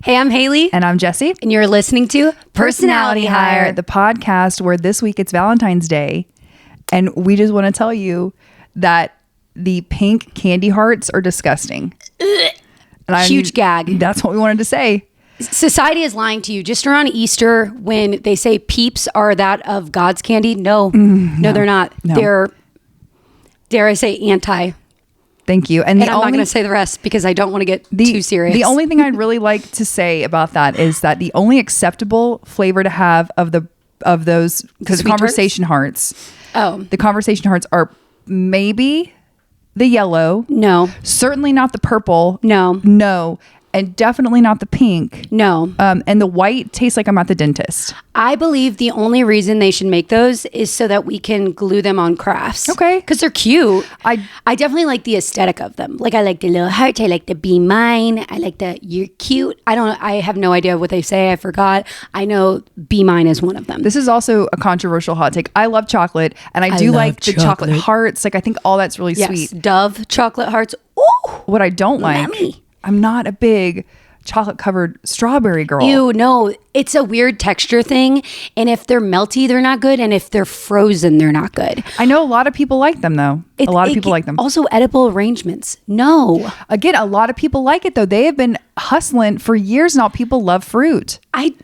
Hey, I'm Hailey. And I'm Jessi. And you're listening to Personality Hire, the podcast where this week it's Valentine's Day. And we just want to tell you that the pink candy hearts are disgusting. Huge gag. That's what we wanted to say. Society is lying to you. Just around Easter, when they say peeps are that of God's candy, no, they're not. No. They're, dare I say, anti. Thank you. And I'm not going to say the rest because I don't want to get too serious. The only thing I'd really like to say about that is that the only acceptable flavor to have of those, because the conversation hearts. Oh, the conversation hearts are maybe the yellow. No. Certainly not the purple. No. And definitely not the pink. No. And the white tastes like I'm at the dentist. I believe the only reason they should make those is so that we can glue them on crafts. Okay. Because they're cute. I definitely like the aesthetic of them. Like, I like the little heart. I like the be mine. I like the you're cute. I have no idea what they say. I forgot. I know be mine is one of them. This is also a controversial hot take. I love chocolate, and I do like the chocolate hearts. Like, I think all that's really sweet. Dove chocolate hearts. Ooh. What I don't like, I'm not a big chocolate covered strawberry girl. Ew, no. It's a weird texture thing. And if they're melty, they're not good. And if they're frozen, they're not good. I know a lot of people like them, though. A lot of people like them. Also, edible arrangements. No. Again, a lot of people like it, though. They have been hustling for years now. People love fruit. I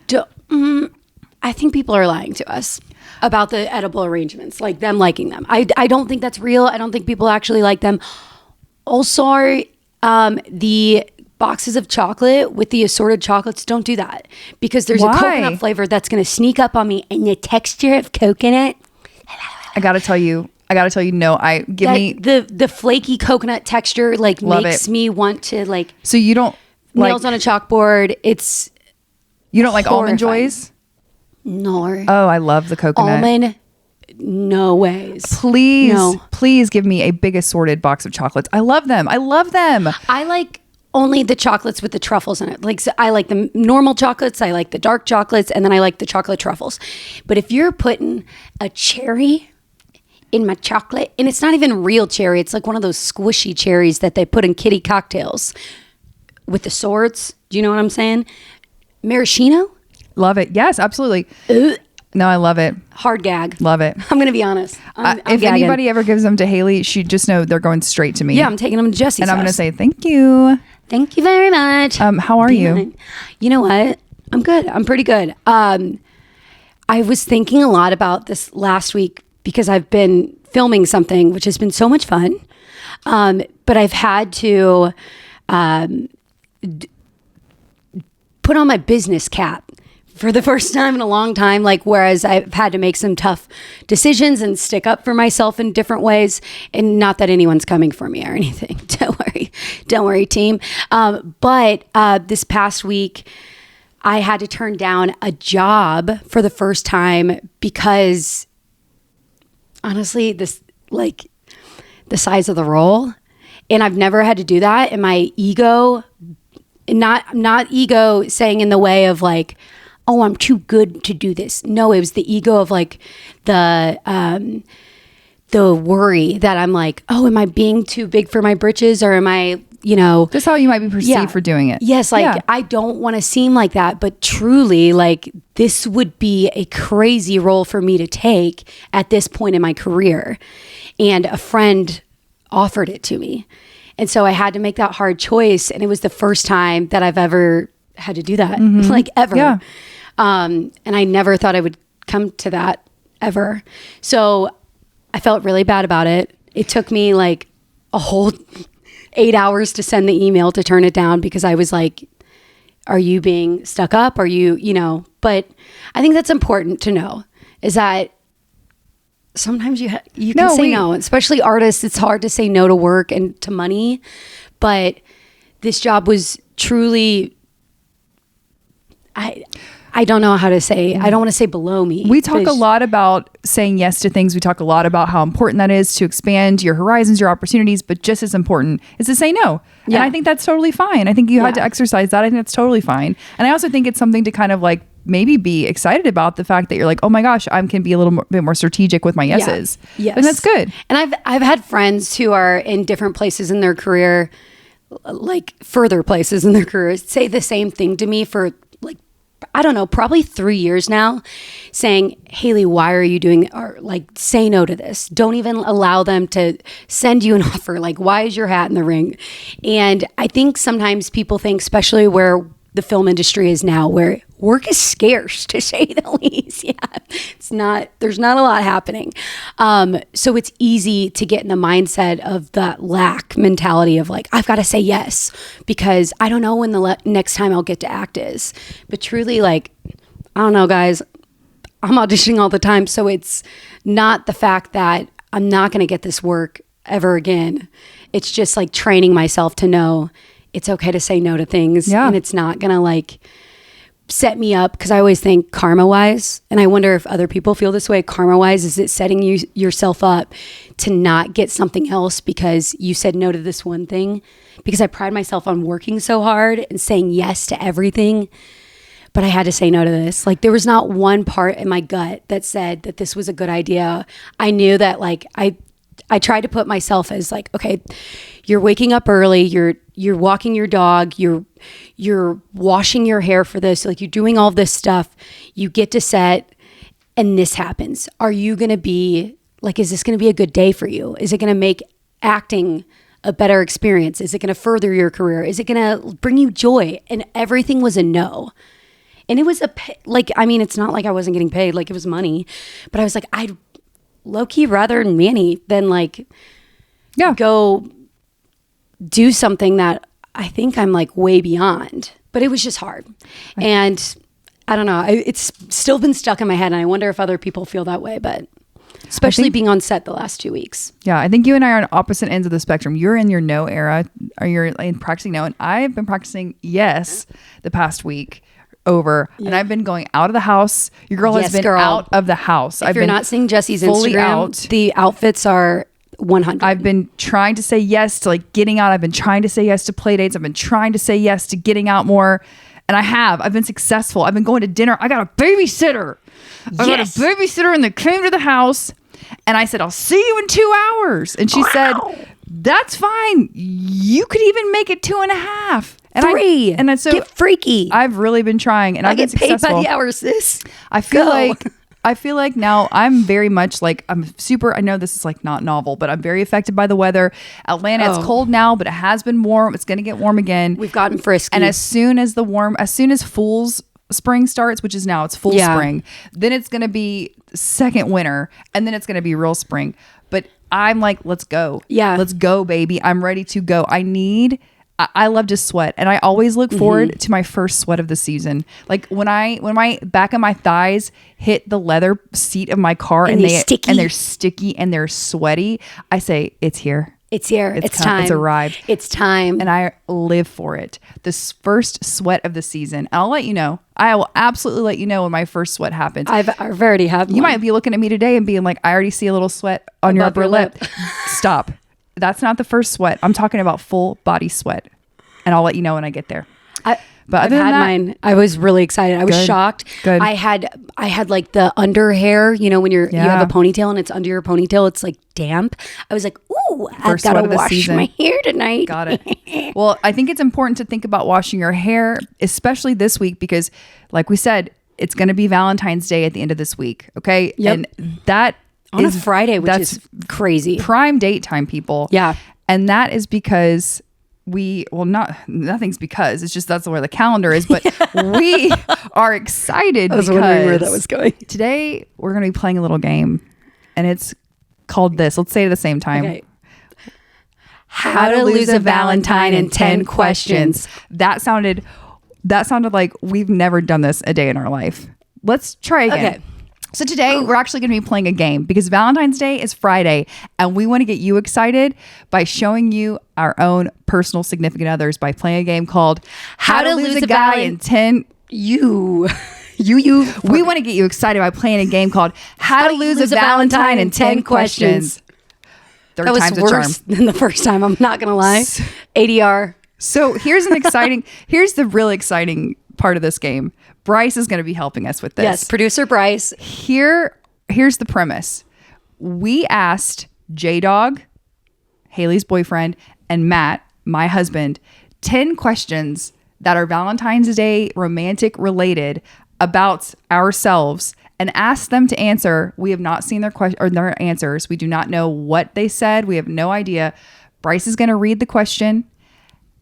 think people are lying to us about the edible arrangements, like them liking them. I don't think that's real. I don't think people actually like them. Also, the boxes of chocolate with the assorted chocolates, don't do that, because there's a coconut flavor that's going to sneak up on me, and the texture of coconut. I gotta tell you, no. The flaky coconut texture makes me want to like. So you don't nails on a chalkboard. You don't like Almond Joys? No. Oh, I love the coconut. Almond. No ways. Please give me a big assorted box of chocolates. I love them. I like only the chocolates with the truffles in it. Like, so I like the normal chocolates. I like the dark chocolates, and then I like the chocolate truffles. But if you're putting a cherry in my chocolate, and it's not even real cherry, it's like one of those squishy cherries that they put in kitty cocktails with the swords. Do you know what I'm saying? Maraschino? Love it. Yes, absolutely. No, I love it. Hard gag. Love it. I'm going to be honest. I'm if gagging. anybody ever gives them to Hailey, she just know they're going straight to me. Yeah, I'm taking them to Jessi's and I'm house. going to say thank you. Thank you very much. How are you? You know what? I'm good. I'm pretty good. I was thinking a lot about this last week because I've been filming something which has been so much fun. But I've had to put on my business cap for the first time in a long time, whereas I've had to make some tough decisions and stick up for myself in different ways. And not that anyone's coming for me or anything. Don't worry, team. But this past week, I had to turn down a job for the first time because, honestly, the size of the role, and I've never had to do that. And my ego, not ego saying in the way of like, oh, I'm too good to do this. No, it was the ego of like the worry that I'm like, oh, am I being too big for my britches, or am I, just how you might be perceived for doing it. Yes. I don't want to seem like that, but truly this would be a crazy role for me to take at this point in my career. And a friend offered it to me. And so I had to make that hard choice. And it was the first time that I've ever had to do that, ever. Yeah. And I never thought I would come to that ever. So I felt really bad about it. It took me like a whole 8 hours to send the email to turn it down because I was like, are you being stuck up? Are you, but I think that's important to know, is that sometimes you can say no, especially artists. It's hard to say no to work and to money, but this job was truly, I don't know how to say. I don't want to say below me. We talk a lot about saying yes to things. We talk a lot about how important that is to expand your horizons, your opportunities, but just as important is to say no. Yeah. And I think that's totally fine. I think you had to exercise that. I think that's totally fine. And I also think it's something to kind of like maybe be excited about, the fact that you're like, oh my gosh, I can be a little bit more strategic with my yeses. Yes. And that's good. And I've had friends who are in different places in their career, like further places in their careers say the same thing to me for like, I don't know, probably 3 years now, saying, Hailey, why are you doing, or like, say no to this. Don't even allow them to send you an offer. Like, why is your hat in the ring? And I think sometimes people think, especially where the film industry is now, where work is scarce, to say the least. There's not a lot happening. So it's easy to get in the mindset of that lack mentality of like, I've got to say yes, because I don't know when the next time I'll get to act is. But truly, like, I don't know, guys, I'm auditioning all the time. So it's not the fact that I'm not going to get this work ever again. It's just like training myself to know it's okay to say no to things, and it's not going to like set me up, because I always think karma wise, and I wonder if other people feel this way, karma wise, is it setting yourself up to not get something else because you said no to this one thing? Because I pride myself on working so hard and saying yes to everything, but I had to say no to this. Like, there was not one part in my gut that said that this was a good idea. I knew that, like, I tried to put myself as like, okay, you're waking up early, you're walking your dog, you're washing your hair for this, like, you're doing all this stuff, you get to set and this happens. Are you going to be like, is this going to be a good day for you? Is it going to make acting a better experience? Is it going to further your career? Is it going to bring you joy? And everything was a no. And it was it's not like I wasn't getting paid, like it was money, but I was like, I'd low-key rather Manny than like go do something that I think I'm like way beyond. But it was just hard. Right. And I don't know, it's still been stuck in my head, and I wonder if other people feel that way, but especially being on set the last 2 weeks. Yeah, I think you and I are on opposite ends of the spectrum. You're in your no era, or you're in practicing no, and I've been practicing yes the past week over, and I've been going out of the house. Your girl has been out of the house. If you're not seeing Jessi's Instagram, the outfits are 100. I've been trying to say yes to like getting out. I've been trying to say yes to play dates. I've been trying to say yes to getting out more, and I've been successful. I've been going to dinner. I got a babysitter. I got a babysitter, and they came to the house, and I said, I'll see you in 2 hours. And she said, that's fine. You could even make it 2.5. And 3. So get freaky. I've really been trying, and I've been successful. Get paid by the hour, sis. I feel like now I'm very much like, I know this is like not novel, but I'm very affected by the weather. Atlanta, it's cold now, but it has been warm. It's going to get warm again. We've gotten frisky. And as soon as Fool's spring starts, which is now, it's full spring, then it's going to be second winter, and then it's going to be real spring. But I'm like, let's go. Yeah. Let's go, baby. I'm ready to go. I love to sweat, and I always look forward to my first sweat of the season. Like when my back of my thighs hit the leather seat of my car, and they're sticky and they're sweaty, I say, it's here. It's here. It's time. It's arrived. It's time. And I live for it. This first sweat of the season. I'll let you know. I will absolutely let you know when my first sweat happens. I've already had one. You might be looking at me today and being like, I already see a little sweat on your upper lip. Stop. That's not the first sweat. I'm talking about full body sweat. And I'll let you know when I get there. But other than that, mine. I was really excited. I was shocked. Good. I had like the under hair, you know, when you have a ponytail and it's under your ponytail, it's like damp. I was like, ooh, I've got to wash my hair tonight. Got it. Well, I think it's important to think about washing your hair, especially this week, because like we said, it's going to be Valentine's Day at the end of this week. Okay. Yep. And that on a Friday, which is crazy. Prime date time, people. Yeah. And that is because nothing's because, it's just that's where the calendar is, but we are excited. I was wondering where that was going. Today we're going to be playing a little game, and it's called this. Let's say it at the same time. Okay. How to lose a Valentine in 10 questions. That sounded like we've never done this a day in our life. Let's try again. Okay. So today we're actually going to be playing a game because Valentine's Day is Friday, and we want to get you excited by showing you our own personal significant others by playing a game called How to Lose a Guy in 10. We want to get you excited by playing a game called How to Lose a Valentine in 10 questions. That was worse than the first time. I'm not going to lie. ADR. So here's the really exciting part of this game. Bryce is going to be helping us with this. Yes, producer Bryce. Here's the premise. We asked J-Dog, Hailey's boyfriend, and Matt, my husband 10 questions that are Valentine's Day romantic related about ourselves and ask them to answer. We have not seen their or their answers. We do not know what they said. We have no idea. Bryce is going to read the question,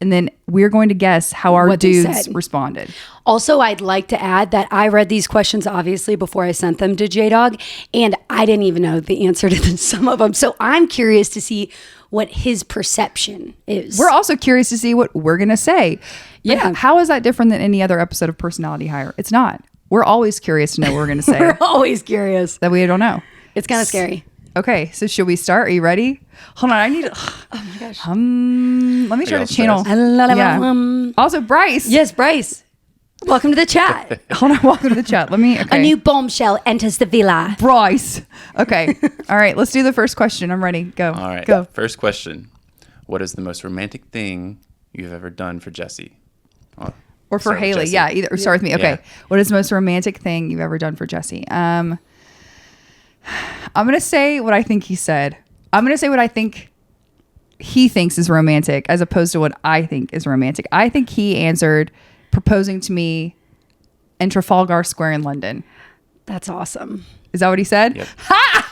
and then we're going to guess how our dudes responded. Also, I'd like to add that I read these questions obviously before I sent them to J-Dog, and I didn't even know the answer to some of them. So I'm curious to see what his perception is. We're also curious to see what we're going to say. But Yeah. how is that different than any other episode of Personality Hire? It's not. We're always curious to know what we're going to say. We're always curious. That we don't know. It's kind of scary. Okay, so should we start? Are you ready? Hold on, I need to... Oh my gosh. let me try to channel. Yeah. Also, Bryce. Yes, Bryce. Welcome to the chat. Hold on, welcome to the chat. Let me... Okay. A new bombshell enters the villa. Bryce. Okay. All right, let's do the first question. I'm ready. Go. All right. Go. First question. What is the most romantic thing you've ever done for Jessi? Or for Start with Hailey. Jessi. Yeah, either. Or start with me. Okay. Yeah. What is the most romantic thing you've ever done for Jessi? I'm going to say what I think he said. I'm going to say what I think he thinks is romantic as opposed to what I think is romantic. I think he answered proposing to me in Trafalgar Square in London. That's awesome. Is that what he said? Yep.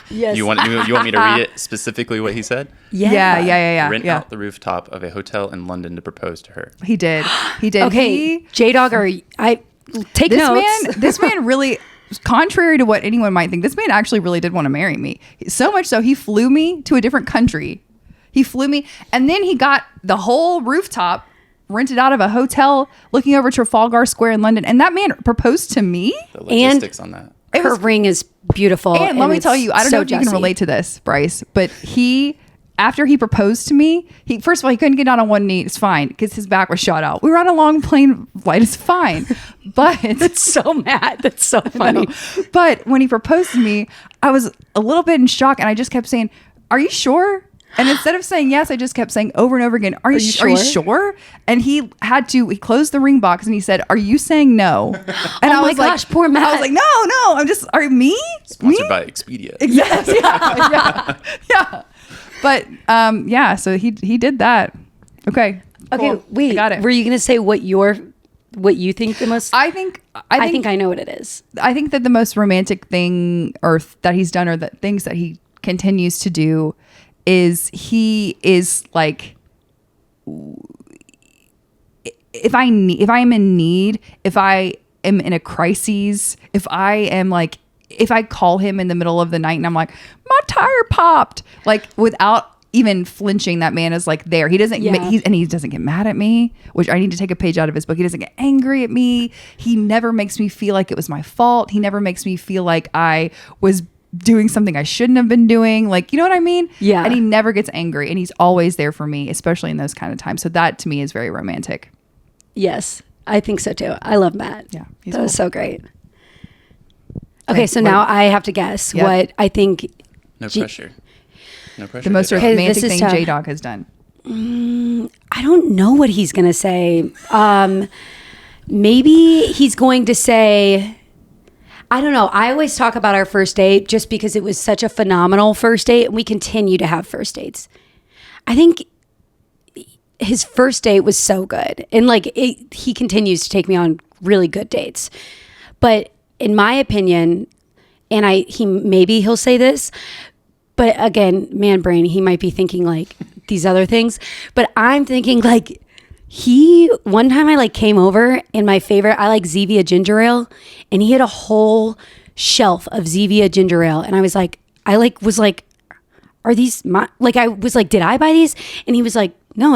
Yes. You want me to read it specifically what he said? Yeah. Rent out the rooftop of a hotel in London to propose to her. He did. He did. Okay. J-Dog, I take notes. This man really, contrary to what anyone might think, this man actually really did want to marry me. So much so he flew me to a different country. He flew me, and then he got the whole rooftop rented out of a hotel looking over Trafalgar Square in London. And that man proposed to me. The logistics on that. Her ring is beautiful. And let me tell you, I don't know if you can relate to this, Bryce, but after he proposed to me, first of all, he couldn't get down on one knee. It's fine because his back was shot out. We were on a long plane flight. It's fine. But That's so mad. That's so funny. But when he proposed to me, I was a little bit in shock, and I just kept saying, "Are you sure?" And instead of saying yes, I just kept saying over and over again, Are you sure? And he closed the ring box and he said, "Are you saying no?" And I was gosh, poor Matt. I was like, no, are you me? Sponsored by Expedia. Yes, yeah. But so he did that. Okay. Okay, cool. wait. I got it. Were you going to say what you think the most? I think I know what it is. I think that the most romantic thing that he's done, or the things that he continues to do, is he is like, if I am in need, if I am in a crisis, if I call him in the middle of the night and I'm like, my tire popped, like without even flinching, that man is like there. He doesn't, he doesn't get mad at me, which I need to take a page out of his book. He doesn't get angry at me. He never makes me feel like it was my fault. He never makes me feel like I was doing something I shouldn't have been doing. Like, you know what I mean? Yeah. And he never gets angry, and he's always there for me, especially in those kind of times. So that to me is very romantic. Yes, I think so too. I love Matt. Yeah, that was so great. Okay, so now I have to guess Yep. what I think. No pressure. No pressure. The most J-Dog. romantic this is thing tough. J-Dog has done. I don't know what he's going to say. Maybe he's going to say, I don't know. I always talk about our first date just because it was such a phenomenal first date, and we continue to have first dates. I think his first date was so good, and he continues to take me on really good dates. But in my opinion, and maybe he'll say this, but again, man brain, he might be thinking like these other things, but I'm thinking like one time I came over, and my favorite, I like Zevia ginger ale, and he had a whole shelf of Zevia ginger ale, and I was like, are these my, I was like, did I buy these? And he was like, no,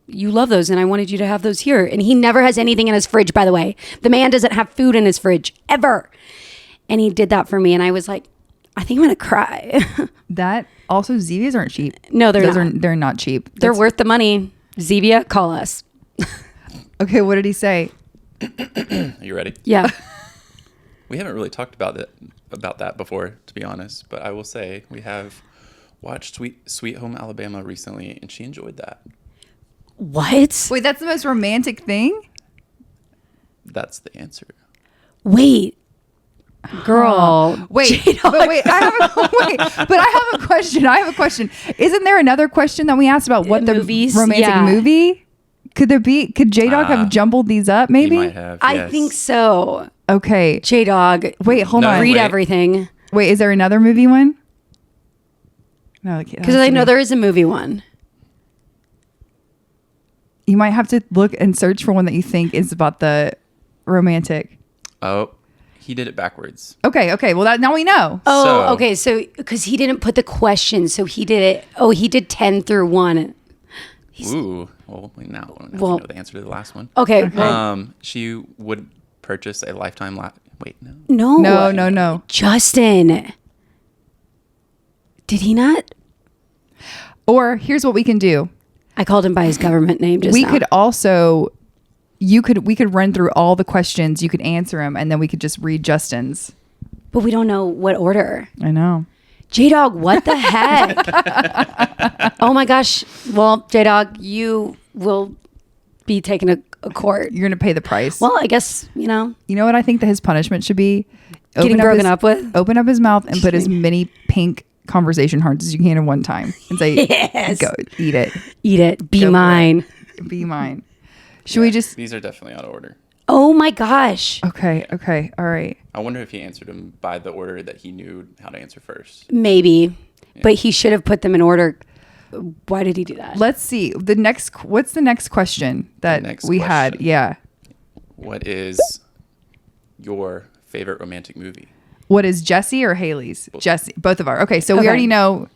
you love those, and I wanted you to have those here. And he never has anything in his fridge, by the way. The man doesn't have food in his fridge ever. And he did that for me, and I was like, I think I'm gonna cry. That also, Zevias aren't cheap. No, they're not. They're not cheap. They're worth the money. Zevia, call us. Okay, what did he say? Are you ready? Yeah. We haven't really talked about that before, to be honest. But I will say we have watched Sweet Home Alabama recently, and she enjoyed that. What? Wait, that's the most romantic thing? That's the answer. Wait. Girl. Wait, but I have a question. Isn't there another question that we asked about what the Movies? romantic Yeah. movie? Could J-Dog have jumbled these up He maybe? might have. I yes. think so. Okay. J-Dog. Wait, hold No, on. Read wait. everything. Wait, is there another movie one? No, Because I know there is a movie one. You might have to look and search for one that you think is about the romantic. Oh, he did it backwards. Okay. Well, now we know. Oh, So- okay. So, because he didn't put the question, so he did it. Oh, he did 10 through 1. Ooh. Well, now we Well- know the answer to the last one. Okay. Well, She would purchase a lifetime. Wait, no. No. Justin. Did he not? Or here's what we can do. I called him by his government name just We now. could also, we could run through all the questions. You could answer them, and then we could just read Justin's. But we don't know what order. I know. J-Dog, what the heck? Oh my gosh. Well, J-Dog, you will be taken to a court. You're gonna pay the price. Well, I guess, You know what I think that his punishment should be? Getting broken up with? Open up his mouth and put as many pink conversation hearts as you can in one time, and say, Yes. "Go eat it, Eat it. Be Go for mine. be mine." Should we just? These are definitely out of order. Oh my gosh. Okay, all right. I wonder if he answered them by the order that he knew how to answer first. Maybe. But he should have put them in order. Why did he do that? Let's see. What's the next question that next we had? question. Yeah. What is your favorite romantic movie? What is Jessi or Hailey's? Jessi, both of our. Okay, so we Okay. already know.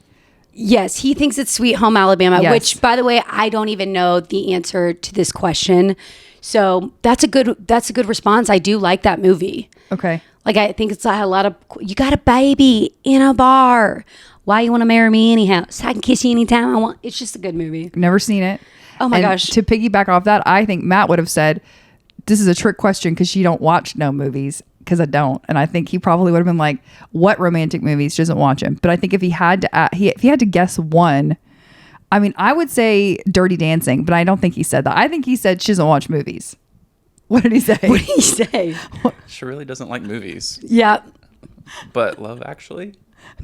Yes, he thinks it's Sweet Home Alabama, Yes. which, by the way, I don't even know the answer to this question. So that's a good response. I do like that movie. Okay. Like, I think it's a lot of, you got a baby in a bar. Why you want to marry me anyhow? So I can kiss you anytime I want. It's just a good movie. Never seen it. Oh my And gosh. To piggyback off that, I think Matt would have said, "This is a trick question because she don't watch no movies." Because I don't, and I think he probably would have been like, "What romantic movies?" She doesn't watch them. But I think if he had to, if he had to guess one, I mean, I would say Dirty Dancing, but I don't think he said that. I think he said she doesn't watch movies. What did he say? What did he say? She really doesn't like movies, Yeah. but Love Actually.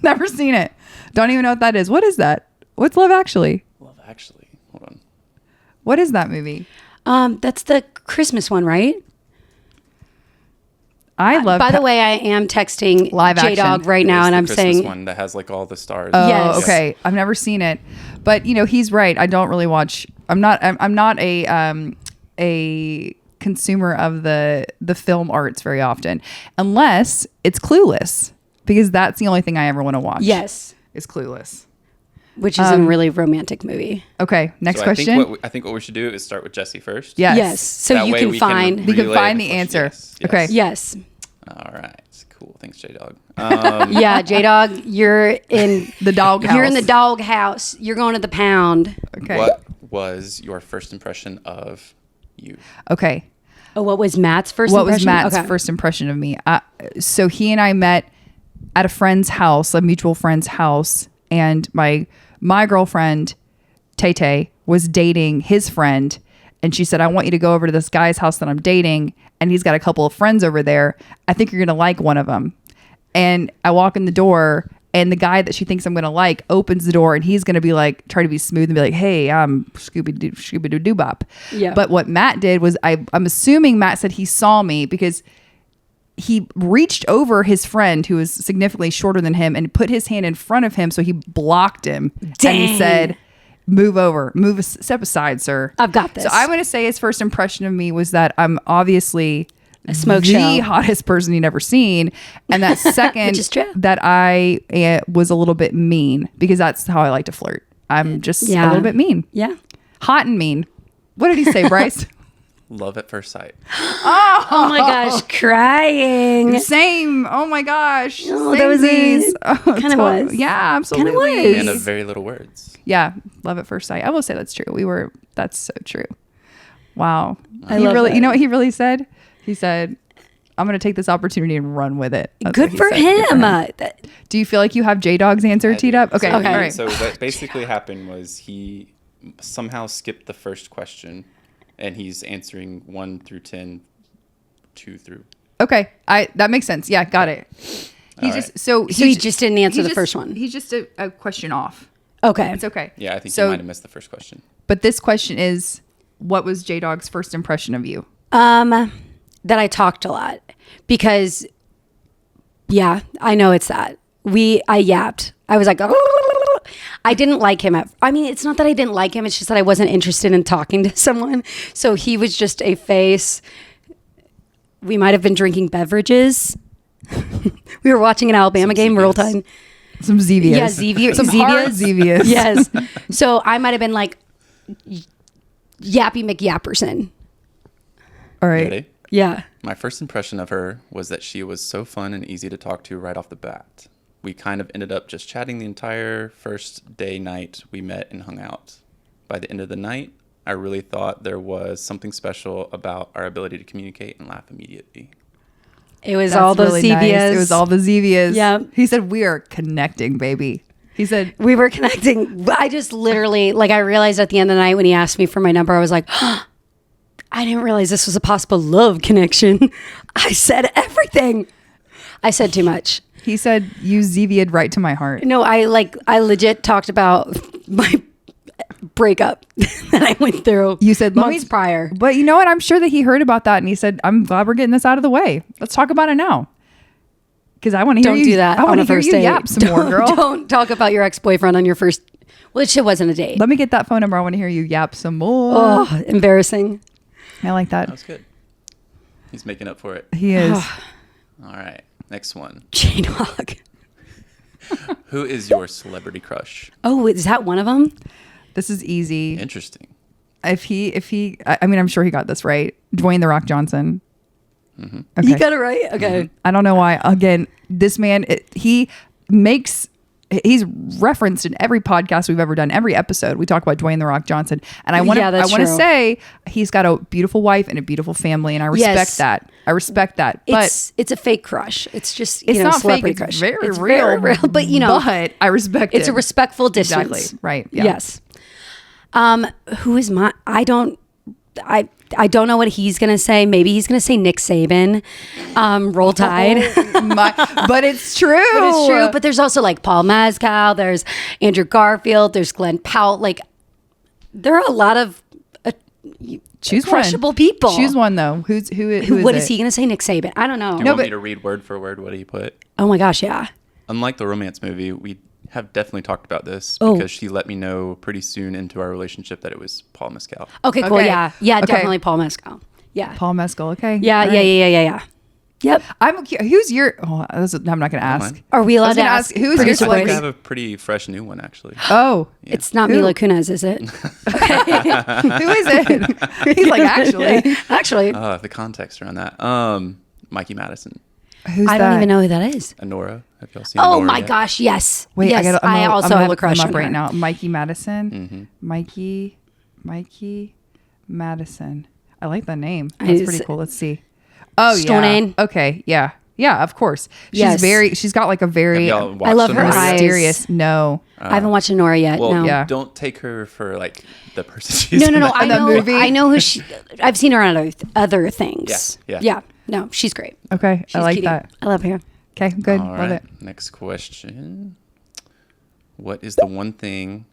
Never seen it. Don't even know what that is. What is that? What's Love Actually? Love Actually. Hold on. What is that movie? That's the Christmas one, right? I love. By the way, I am texting Live action. J-Dog right It now, is and the I'm Christmas saying, one that has like all the stars. Oh, Yes. okay. I've never seen it, but he's right. I don't really watch. I'm not a consumer of the film arts very often, unless it's Clueless, because that's the only thing I ever want to watch. yes, is Clueless. which is a really romantic movie. Okay, next So question. I think what we should do is start with Jessi first. Yes. Yes. So That you way can we find. We can relay find the question. answer. Yes, Okay. Yes. All right. Cool. Thanks, J-Dog. Yeah, J-Dog, you're in The doghouse. You're in the dog house. You're going to the pound. Okay. What was your first impression of you? Okay. Oh, what was Matt's first What impression? was Matt's Okay. first impression of me? So he and I met at a friend's house, a mutual friend's house, and my girlfriend Tay Tay was dating his friend, and she said, "I want you to go over to this guy's house that I'm dating, and he's got a couple of friends over there. I think you're gonna like one of them." And I walk in the door, and the guy that she thinks I'm gonna like opens the door, and he's gonna be like, try to be smooth and be like, "Hey, I'm Scooby Doo Bop." Yeah. But what Matt did was, I'm assuming Matt said he saw me because he reached over his friend who was significantly shorter than him and put his hand in front of him, so he blocked him. And he Dang. said, step aside, sir. I've got this. So I'm going to say his first impression of me was that I'm obviously A smoke the show. hottest person he'd ever seen. And that second, Which is true. that I was a little bit mean, because that's how I like to flirt. I'm just a Yeah. little bit mean. Yeah. Hot and mean. What did he say, Bryce? Love at first sight. Oh my gosh, crying. Same. Oh my gosh. Oh, that was Samesies. Kinda was. Yeah, absolutely. was. And of very little words. Yeah, love at first sight. I will say that's true. That's so true. Wow. I He love really, that. you know what he really said? He said, "I'm going to take this opportunity and run with it." That's what Good he for said. him. Do you feel like you have J-Dog's answer I teed do. up? Okay. So, All right. So what basically happened was he somehow skipped the first question, and he's answering 1 through 10, 2 through Okay. That makes sense. Yeah, got it. He just so he just didn't answer the first one. He's just a question off. Okay. It's okay. Yeah, I think you might have missed the first question. But this question is, what was J-Dog's first impression of you? That I talked a lot because, yeah, I know it's that. I yapped. I was like, I didn't like him. It's not that I didn't like him. It's just that I wasn't interested in talking to someone. So he was just a face. We might have been drinking beverages. We were watching an Alabama game, Valentine. Some Zevias. Yeah, Zevias. Some hard Zevias. Yes. So I might have been like Yappy McYapperson. All right. Ready? Yeah. My first impression of her was that she was so fun and easy to talk to right off the bat. We kind of ended up just chatting the entire first night we met and hung out. By the end of the night, I really thought there was something special about our ability to communicate and laugh immediately. It was all those really Zevias. nice. It was all the Zevias. Yeah. He said, we are connecting, baby. He said, we were connecting. I just literally, I realized at the end of the night when he asked me for my number, I was like, I didn't realize this was a possible love connection. I said everything. I said too much. He said, you Zevia'd right to my heart. No, I legit talked about my breakup that I went through. You said months prior. But you know what? I'm sure that he heard about that and he said, I'm glad we're getting this out of the way. Let's talk about it now. Because I want to hear you. Don't do that. I want to hear first you date. yap some more, girl. Don't talk about your ex-boyfriend on your first. Well, it shit wasn't a date. Let me get that phone number. I want to hear you yap some more. Oh, embarrassing. I like that. That was good. He's making up for it. He is. All right. Next one. J-Dog. Who is your celebrity crush? Oh, is that one of them? This is easy. Interesting. If he, I'm sure he got this right. Dwayne "The Rock" Johnson. Mm-hmm. Okay. You got it right? Okay. I don't know why. Again, this man, he's referenced in every podcast we've ever done, every episode. We talk about Dwayne "The Rock" Johnson. And I want to say he's got a beautiful wife and a beautiful family. And I respect that. I respect that. But it's a fake crush. It's just, it's not fake. celebrity It's crush. very It's real. very real. But, but I respect it's it. a respectful distance. Exactly. Right. Yeah. Yes. Who is my, I don't know what he's going to say. Maybe he's going to say Nick Saban, Roll Tide. But it's true. But it's true. But there's also Paul Mazcow. There's Andrew Garfield. There's Glenn Powell. There are a lot of Choose crushable people. Choose one though. Who is what it? is he going to say? Nick Saban. I don't know. Do you want me to read word for word what he put? Oh my gosh, yeah. Unlike the romance movie, we have definitely talked about this because she let me know pretty soon into our relationship that it was Paul Mescal. Okay, cool. Okay. Yeah. Okay. Definitely Paul Mescal. Yeah. Paul Mescal. Okay. Yeah. All Yeah. right. Yep. Who's your? Oh, I'm not going to ask. Are we I allowed was to gonna ask? who's your I think celebrity? I have a pretty fresh new one actually. Oh, Yeah. It's not Who? Mila Kunis, is it? who is it? He's like actually. Actually, The context around that. Mikey Madison. Who's I don't even know who that is. Anora. Have y'all seen Oh Anora my yet? gosh, yes. Wait, yes, I also have a crush up on right her. now. Mikey Madison. Mm-hmm. Mikey Madison. I like that name. I That's just- pretty cool. Let's see. Oh Stunning. yeah. Okay. Yeah. Yeah. Of course. Yes. She's got a very Have y'all watched I love her Anora yet? eyes. mysterious. No. I haven't watched Nora yet. Well, no. Yeah. don't take her for the person she's No. in that. I that know. movie? I know who she. I've seen her on other things. Yeah. No, she's great. Okay. She's I like cutie. that. I love her. Okay. Good. All Love right. it. Next question. What is the one thing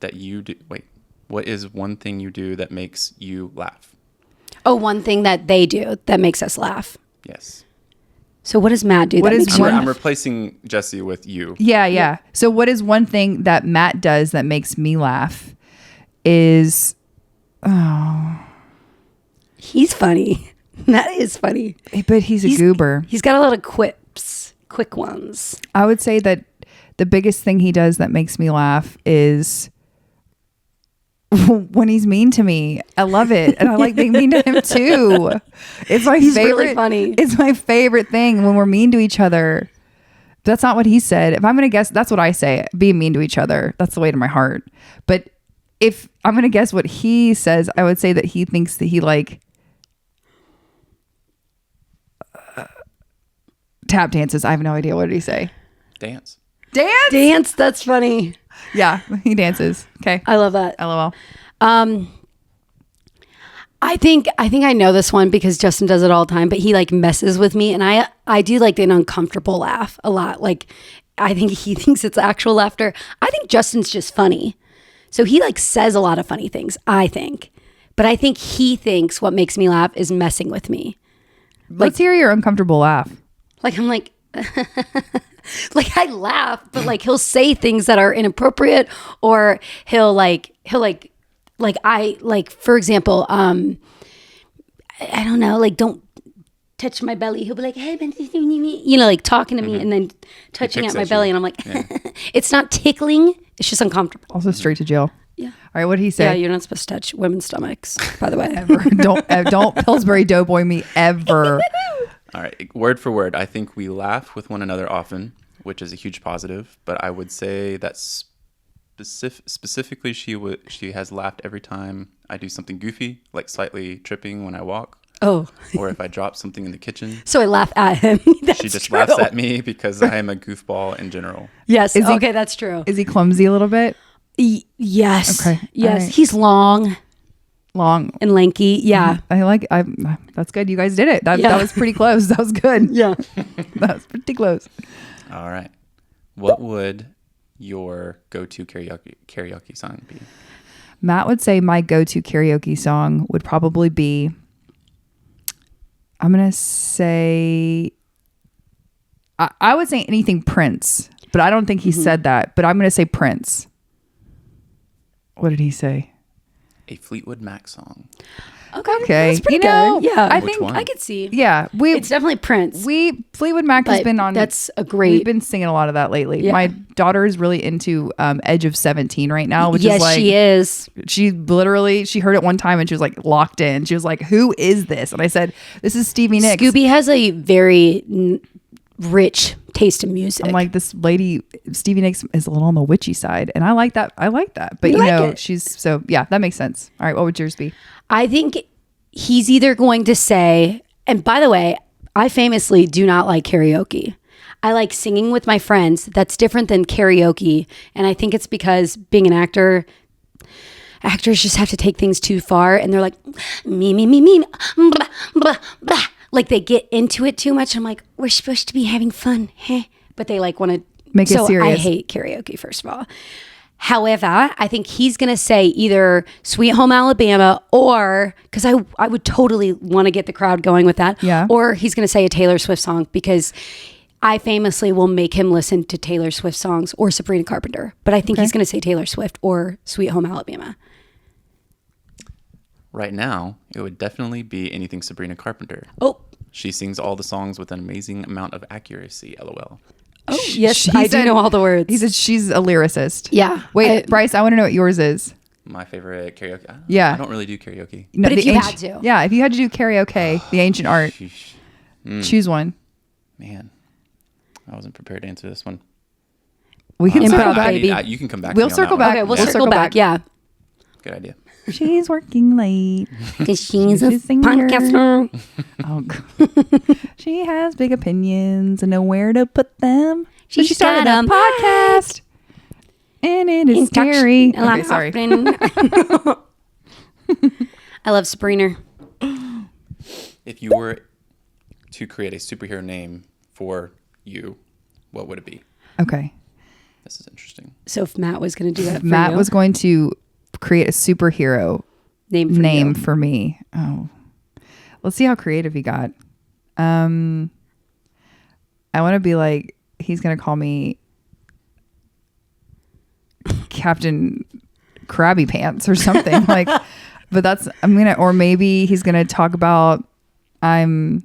that you do? Wait. What is one thing you do that makes you laugh? Oh, one thing that they do that makes us laugh. Yes. So what does Matt do? What that is makes you one- I'm replacing Jessi with you. Yeah. So what is one thing that Matt does that makes me laugh? Is He's funny. That is funny. but he's a goober. He's got a lot of quips, quick ones. I would say that the biggest thing he does that makes me laugh is when he's mean to me. I love it. And I like being mean to him too. It's my He's favorite. really funny. It's my favorite thing when we're mean to each other. That's not what he said. If I'm going to guess, that's what I say. Being mean to each other. That's the way to my heart. But if I'm going to guess what he says, I would say that he thinks that he tap dances. I have no idea. What did he say? Dance. Dance. That's funny. Yeah, he dances. Okay. I love that. LOL. I think I know this one because Justin does it all the time, but he like messes with me, and I do like an uncomfortable laugh a lot. Like I think he thinks it's actual laughter. I think Justin's just funny. So he like says a lot of funny things, I think. But I think he thinks what makes me laugh is messing with me. Let's hear your uncomfortable laugh. Like I'm like like I laugh, but like he'll say things that are inappropriate, or he'll for example, I don't know, like don't touch my belly. He'll be like, hey, you know, like talking to me and then touching at my belly, and I'm like, it's not tickling, it's just uncomfortable. Also straight to jail. Yeah. All right, what did he say? Yeah, you're not supposed to touch women's stomachs, by the way. Ever. Don't Pillsbury Doughboy me ever. All right, word for word. I think we laugh with one another often, which is a huge positive. But I would say that specifically, she has laughed every time I do something goofy, like slightly tripping when I walk. Oh. Or if I drop something in the kitchen. So I laugh at him. She just laughs at me because I am a goofball in general. Yes. Okay, that's true. Is he clumsy a little bit? Yes. Okay. Yes. Right. He's long and lanky. Yeah. That's good. You guys did it. That was pretty close. That was good. Yeah. That was pretty close. All right. What would your go-to karaoke song be? Matt would say my go-to karaoke song would probably be, I'm going to say, I would say anything Prince, but I don't think he said that, but I'm going to say Prince. What did he say? A Fleetwood Mac song. Okay. That's pretty good. Yeah. I Which think one? I could see. Yeah, It's definitely Prince. Fleetwood Mac has But been on. that's a great. We've been singing a lot of that lately. Yeah. My daughter is really into Edge of 17 right now, which yes, is like she is. she heard it one time and she was like locked in. She was like, "Who is this?" And I said, "This is Stevie Nicks." Scooby has a very rich taste in music. I'm like, this lady Stevie Nicks is a little on the witchy side, and I like that. But You you like know, it. she's so yeah, that makes sense. All right, what would yours be? I think he's either going to say, and by the way, I famously do not like karaoke. I like singing with my friends. That's different than karaoke. And I think it's because being an actor, actors just have to take things too far. And they're like, me, blah, blah, blah. Like they get into it too much. I'm like, we're supposed to be having fun. Heh. But they like want to Make it so serious. I hate karaoke, first of all. However, I think he's going to say either Sweet Home Alabama or, because I would totally want to get the crowd going with that. Yeah. Or he's going to say a Taylor Swift song because I famously will make him listen to Taylor Swift songs or Sabrina Carpenter. But I think he's going to say Taylor Swift or Sweet Home Alabama. Right now, it would definitely be anything Sabrina Carpenter. Oh. She sings all the songs with an amazing amount of accuracy, LOL. Oh, yes, I do know all the words. He said she's a lyricist. Yeah. Wait, Bryce, I want to know what yours is. My favorite karaoke. Yeah. I don't really do karaoke. No, But if the you had to. Yeah, if you had to do karaoke, the ancient art, Sheesh. choose one. Man, I wasn't prepared to answer this one. We can Improv, circle back. baby. You can come back. We'll to me on circle that one. back. Okay, we'll Yeah. circle back. Yeah. Good idea. She's working late. Because she's a She's a singer. podcaster. Oh, God. She has big opinions and know where to put them. So she started a podcast. And it is scary. Okay, sorry. I love Sabrina. If you were to create a superhero name for you, what would it be? Okay. This is interesting. So if Matt was going to do that for Matt you, was going to create a superhero name you. for me. Oh, let's see how creative he got. I want to be like, he's going to call me Captain Krabby Pants or something like, but that's, or maybe he's going to talk about, I'm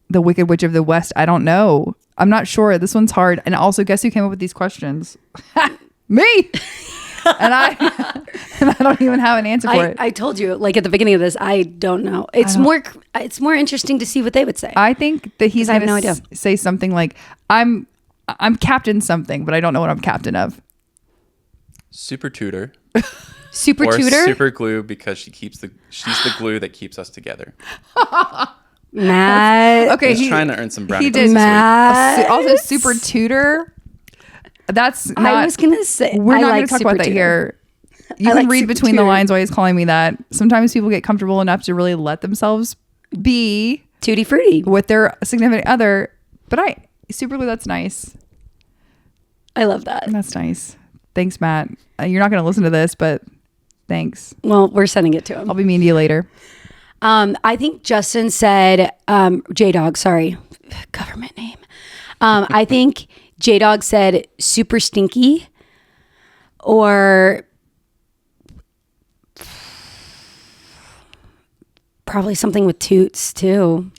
the Wicked Witch of the West. I don't know. I'm not sure. This one's hard. And also, guess who came up with these questions? Me. And I don't even have an answer for it. I told you, like at the beginning of this, I don't know. It's more interesting to see what they would say. I think that he's I have going no to idea. say something like, I'm captain something, but I don't know what I'm captain of. Super tutor. Super or tutor? super glue because she's the glue that keeps us together. Matt. Okay. He's trying to earn some brownie He points did. this week. Matt. Also, super tutor. That's not. I was going to say, We're I not like going to talk super about that tutor. here. You I can like read super between the tutor. lines why he's calling me that. Sometimes people get comfortable enough to really let themselves be Tutti frutti. with their significant other. But super glue, that's nice. I love that. That's nice. Thanks, Matt. You're not going to listen to this, but thanks. Well, we're sending it to him. I'll be mean to you later. I think Justin said, J-Dog, sorry, government name. I think J-Dog said super stinky or probably something with toots too.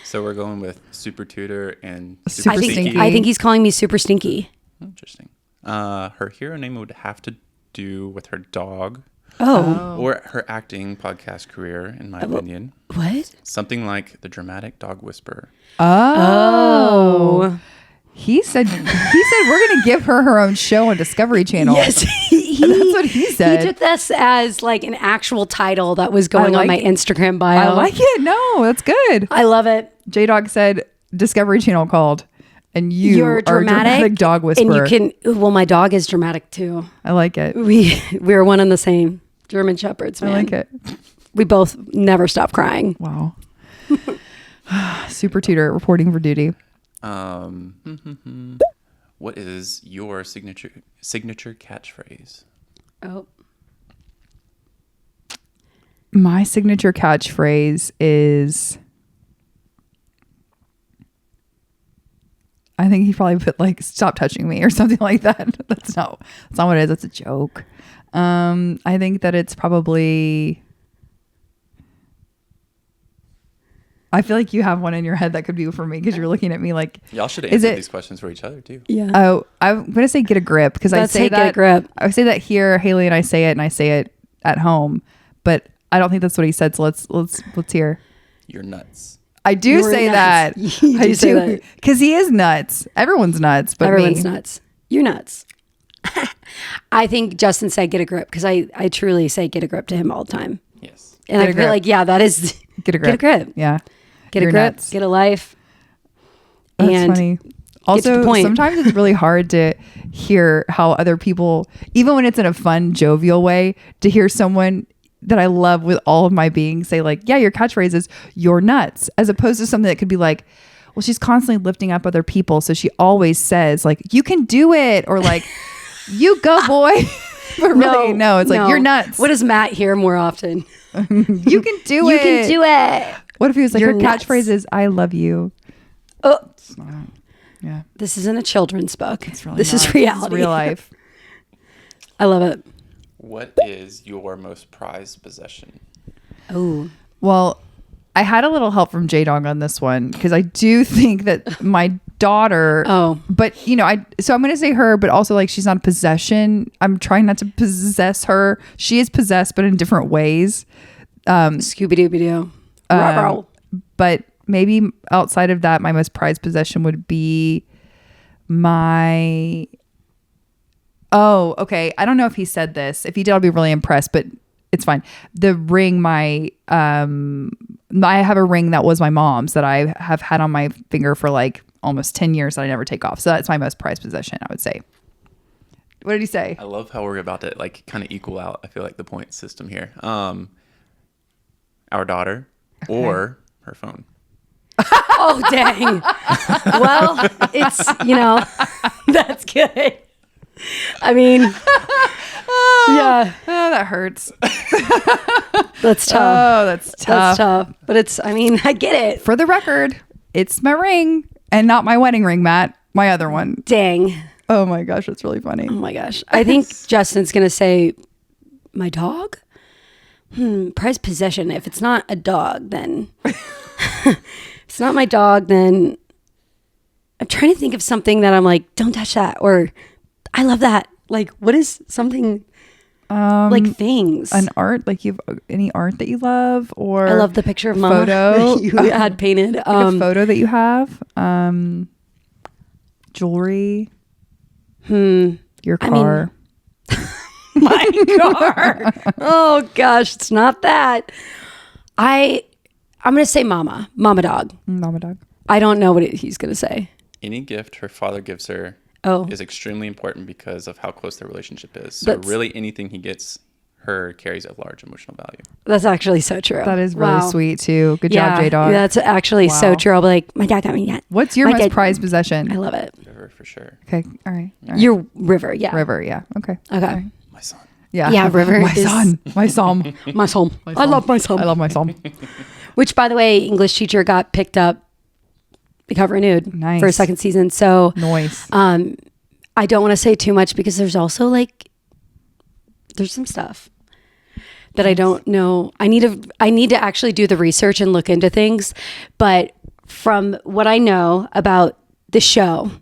So we're going with super tutor and Super stinky. I think he's calling me super stinky. Interesting. Her hero name would have to do with her dog Oh. or her acting podcast career, in my opinion. What? Something like the dramatic dog whisperer. Oh. He said we're going to give her own show on Discovery Channel. Yes. That's what he said. He took this as like an actual title that was going I on my like Instagram bio. I like it. No, that's good. I love it. J-Dog said Discovery Channel called, and You're are a dramatic dog whisperer. And you can, well, my dog is dramatic too. I like it. We're one and the same. German Shepherds, man. I like it. We both never stop crying. Wow. Super tutor reporting for duty. What is your signature catchphrase? Oh. My signature catchphrase is, I think he probably put like "stop touching me" or something like that. That's not what it is. That's a joke. I think that it's probably, I feel like you have one in your head that could be for me because you're looking at me like, Y'all should Is answer it- these questions for each other too. Yeah. oh, I'm gonna say get a grip because I Let's say say that get a grip. I say that here, Hailey, and I say it at home, but I don't think that's what he said. So let's hear. You're nuts. I do You're say nuts. that. You I do say that. because he is nuts. Everyone's nuts, but Everyone's me. nuts. You're nuts. I think Justin said get a grip because I truly say get a grip to him all the time. Yes. And Get I a feel grip. like, yeah, that is Get a grip. Get a grip. Yeah. Get You're a grip. nuts. Get a life. That's and funny. to the Also, point. sometimes it's really hard to hear how other people, even when it's in a fun, jovial way, to hear someone that I love with all of my being say like, yeah, your catchphrase is "you're nuts," as opposed to something that could be like, well, she's constantly lifting up other people, so she always says like, "You can do it," or like, "You go, boy." But really, no, it's like, "You're nuts." What does Matt hear more often? You can do You it. can do it. What if he was like, You're her nuts. catchphrase is "I love you"? Oh, It's not. Yeah, this isn't a children's book. it's really This not. is reality. It's real life. I love it. What is your most prized possession? Oh, Well, I had a little help from J-Dog on this one because I do think that my daughter. Oh. But I'm going to say her, but also like she's not a possession. I'm trying not to possess her. She is possessed, but in different ways. Scooby Dooby Doo. But maybe outside of that, my most prized possession would be my. Oh, okay. I don't know if he said this. If he did, I'll be really impressed, but it's fine. The ring, I have a ring that was my mom's that I have had on my finger for like almost 10 years that I never take off. So that's my most prized possession, I would say. What did he say? I love how we're about to like kind of equal out. I feel like the point system here. Our daughter or her phone. Oh, dang. Well, it's, that's good. I mean, yeah, Oh, that hurts. that's tough. Oh, that's tough. That's tough. But it's, I mean, I get it. For the record, it's my ring and not my wedding ring, Matt. My other one. Dang. Oh my gosh, that's really funny. Oh my gosh. I think Justin's going to say, my dog? Prized possession. If it's not a dog, then if it's not my dog, then I'm trying to think of something that I'm like, don't touch that. Or I love that. Like, what is something like things? An art, like you have any art that you love, or I love the picture of Mama photo that you had painted. like a photo that you have, jewelry, your car. My car. Oh gosh, it's not that. I'm gonna say Mama dog. Mama dog. I don't know what he's gonna say. Any gift her father gives her Oh. is extremely important because of how close their relationship is. So really anything he gets her carries a large emotional value. That's actually so true. That is really sweet too. Good job, J-Dog. That's actually so true. I'll be like, my dad got me that. What's your most prized possession? I love it. River for sure. Okay. All right. Your river. Yeah. River. Yeah. Okay. Okay. Right. My son. Yeah. Yeah. River. My son. My psalm. My psalm. I love my psalm. I love my psalm. Which, by the way, English teacher got picked up, got renewed for a second season. So nice. I don't want to say too much because there's also there's some stuff that I don't know. I need to actually do the research and look into things. But from what I know about the show,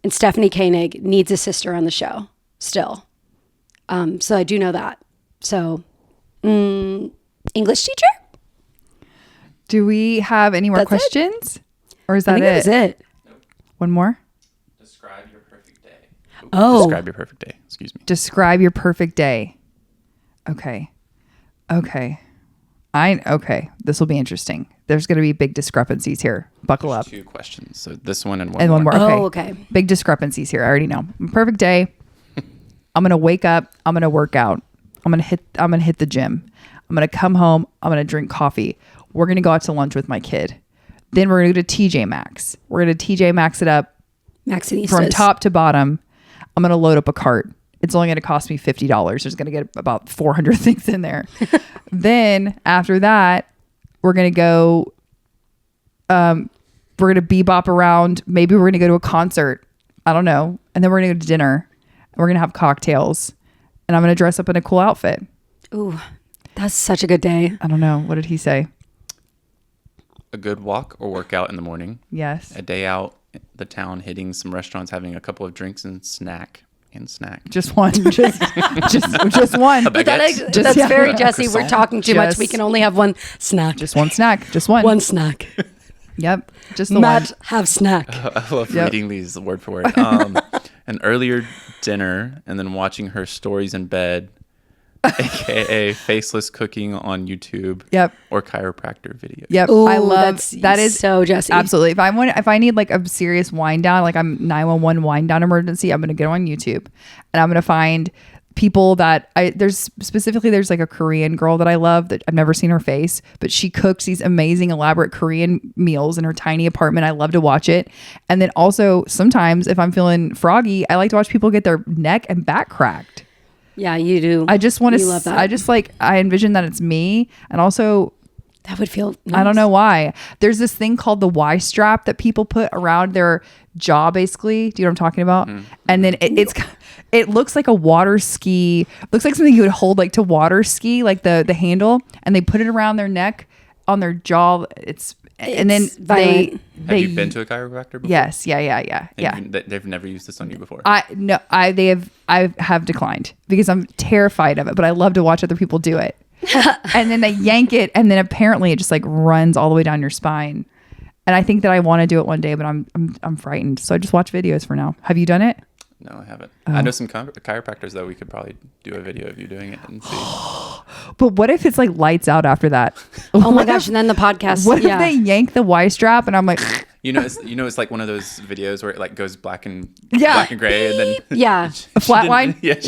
and Stephanie Koenig needs a sister on the show still. So I do know that. So English teacher? Do we have any more questions? Or is that I think that was it. One more? Describe your perfect day. Describe your perfect day. Excuse me. Describe your perfect day. Okay. This will be interesting. There's going to be big discrepancies here. Buckle up. 2 questions. So this one and one more. Okay. Oh, okay. Big discrepancies here. I already know. Perfect day. I'm going to wake up. I'm going to work out. I'm going to hit the gym. I'm going to come home. I'm going to drink coffee. We're going to go out to lunch with my kid. Then we're going to go to TJ Maxx. We're going to TJ Maxx it up from top to bottom. I'm going to load up a cart. It's only going to cost me $50. There's going to get about 400 things in there. Then after that, we're going to go, we're going to bebop around. Maybe we're going to go to a concert. I don't know. And then we're going to go to dinner. We're going to have cocktails. And I'm going to dress up in a cool outfit. Ooh, that's such a good day. I don't know. What did he say? A good walk or workout in the morning. Yes. A day out the town, hitting some restaurants, having a couple of drinks and snack. Just one. just one. But that's very Jessi. We're talking too much. We can only have one snack. Just one snack. Just one. One snack. Yep. Just the Matt, one. have snack. I love reading these word for word. An earlier dinner and then watching her stories in bed, aka faceless cooking on YouTube. Yep. Or chiropractor videos. Yep. Ooh, I love that. Is so Jessi. Absolutely. If I need like a serious wind down, like I'm 911 wind down emergency, I'm gonna go on YouTube and I'm gonna find people that there's like a Korean girl that I love that I've never seen her face, but she cooks these amazing elaborate Korean meals in her tiny apartment. I love to watch it. And then also sometimes if I'm feeling froggy, I like to watch people get their neck and back cracked. Yeah, you do. I just want to. love that. I just I envision that it's me, and also that would feel nice. I don't know why. There's this thing called the Y strap that people put around their jaw, basically. Do you know what I'm talking about? Mm. And then it looks like a water ski. Looks like something you would hold like to water ski, like the handle, and they put it around their neck, on their jaw. And then violent. Have you been to a chiropractor before? Yes. Yeah. They've never used this on you before? I have declined because I'm terrified of it, but I love to watch other people do it. And then they yank it, and then apparently it just like runs all the way down your spine. And I think that I want to do it one day, but I'm frightened. So I just watch videos for now. Have you done it? No, I haven't. I know some chiropractors though. We could probably do a video of you doing it and see. But what if it's like lights out after that? Oh my gosh! And then the podcast. What if they yank the Y strap and I'm like, it's like one of those videos where it like goes black and gray, and then a flat line. Yeah.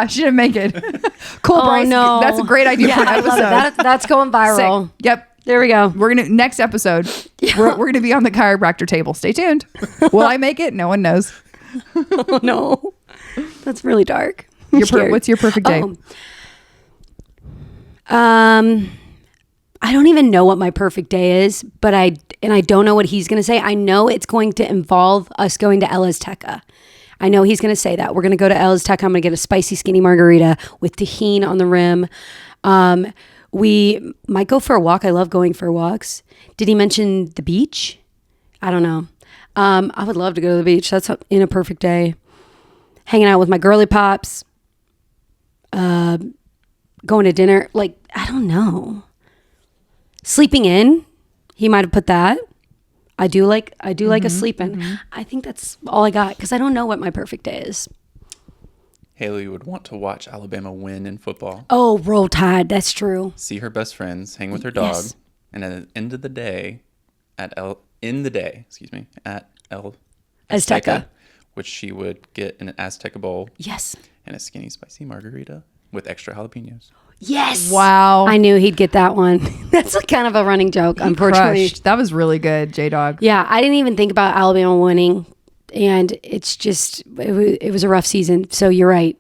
She didn't make it. Cool, Bryce. No, that's a great idea for an episode. I love it. That's going viral. Sick. Yep. There we go. We're gonna next episode. We're gonna be on the chiropractor table. Stay tuned. Will I make it? No one knows. Oh no, that's really dark. What's your perfect day? I don't even know what my perfect day is, but I don't know what he's going to say. I know it's going to involve us going to El Azteca. I know he's going to say that. We're going to go to El Azteca. I'm going to get a spicy skinny margarita with tahini on the rim. We might go for a walk. I love going for walks. Did he mention the beach? I don't know. I would love to go to the beach. That's in a perfect day. Hanging out with my girly pops. Going to dinner. Like, I don't know. Sleeping in. He might have put that. I do like a sleep in. Mm-hmm. I think that's all I got because I don't know what my perfect day is. Hailey would want to watch Alabama win in football. Oh, Roll Tide. That's true. See her best friends, hang with her dog, yes. And at the end of the day, at El Azteca, which she would get an Azteca bowl. Yes. And a skinny spicy margarita. with extra jalapenos. Yes. Wow. I knew he'd get that one. That's kind of a running joke, unfortunately. Crushed. That was really good, J-Dog. Yeah, I didn't even think about Alabama winning, and it's just it was a rough season. So you're right.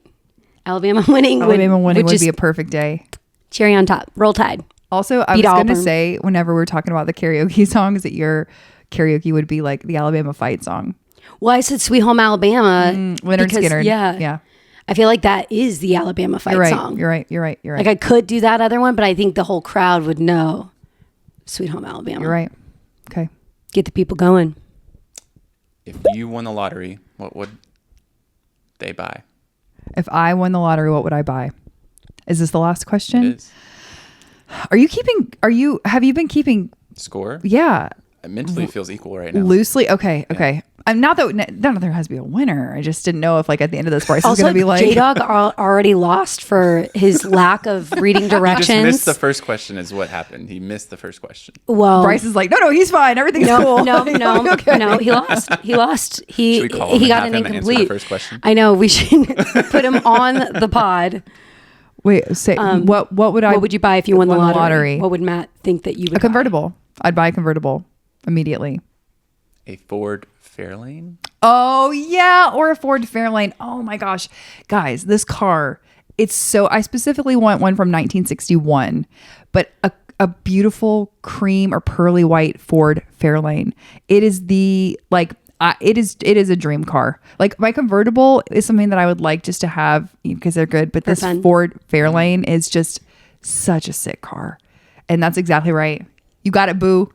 Alabama winning would would be a perfect day. Cherry on top. Roll Tide. Also, I was going to say, whenever we're talking about the karaoke songs, that your karaoke would be like the Alabama fight song. Well, I said Sweet Home Alabama. Leonard Skinner. Yeah. I feel like that is the Alabama fight song. You're right. Like I could do that other one, but I think the whole crowd would know Sweet Home Alabama. You're right. Okay. Get the people going. If you won the lottery, what would they buy? If I won the lottery, what would I buy? Is this the last question? It is. Have you been keeping Score? Yeah. It mentally feels equal right now. Loosely? Okay. I'm not that there has to be a winner. I just didn't know if like at the end of this Bryce is Also, going to be like J-Dog already lost for his lack of reading directions. Just missed the first question is what happened. He missed the first question. Well, Bryce is like, no, he's fine. Everything's cool. No, he lost. He Should we call him he and got have an him answer incomplete. the first question? I know we should put him on the pod. Wait, say what would you buy if you won the won lottery? What would Matt think that you would a convertible? I'd buy a convertible immediately. A Ford Fairlane? Oh yeah, or a Ford Fairlane. Oh my gosh, guys, this car. I specifically want one from 1961, but a beautiful cream or pearly white Ford Fairlane. It is it is a dream car. Like my convertible is something that I would like just to have because they're good, but this Ford Fairlane is just such a sick car. And that's exactly right. You got it, boo.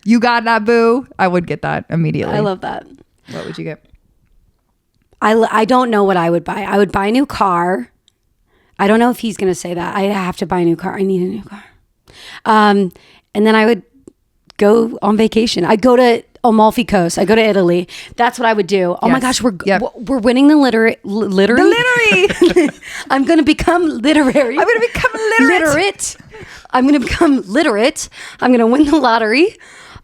You got that, boo. I would get that immediately. I love that. What would you get? I don't know what I would buy. I would buy a new car. I don't know if he's going to say that. I have to buy a new car. I need a new car. And then I would go on vacation. I'd go to Amalfi Coast. I go to Italy. That's what I would do. Oh my gosh, we're winning the literary. I'm going to become literary. I'm going to become literate. I'm going to become literate. I'm going to win the lottery.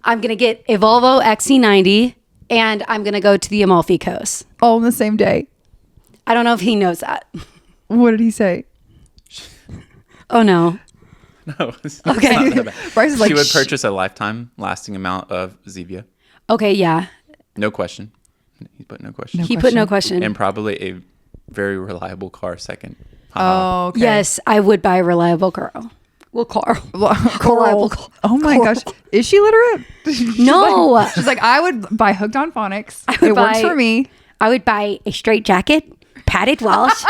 I'm going to get a Volvo XC90 and I'm going to go to the Amalfi Coast. All in the same day. I don't know if he knows that. What did he say? Oh no. No. Okay. Bryce is like, she would purchase a lifetime lasting amount of Zevia. Okay, yeah. No question. He put no question. He put no question. And probably a very reliable car second. Oh, okay. Yes, I would buy a reliable car. Well, reliable car. Oh my gosh. Is she literate? No. She's like, I would buy Hooked on Phonics. It works for me. I would buy a straight jacket, padded walls.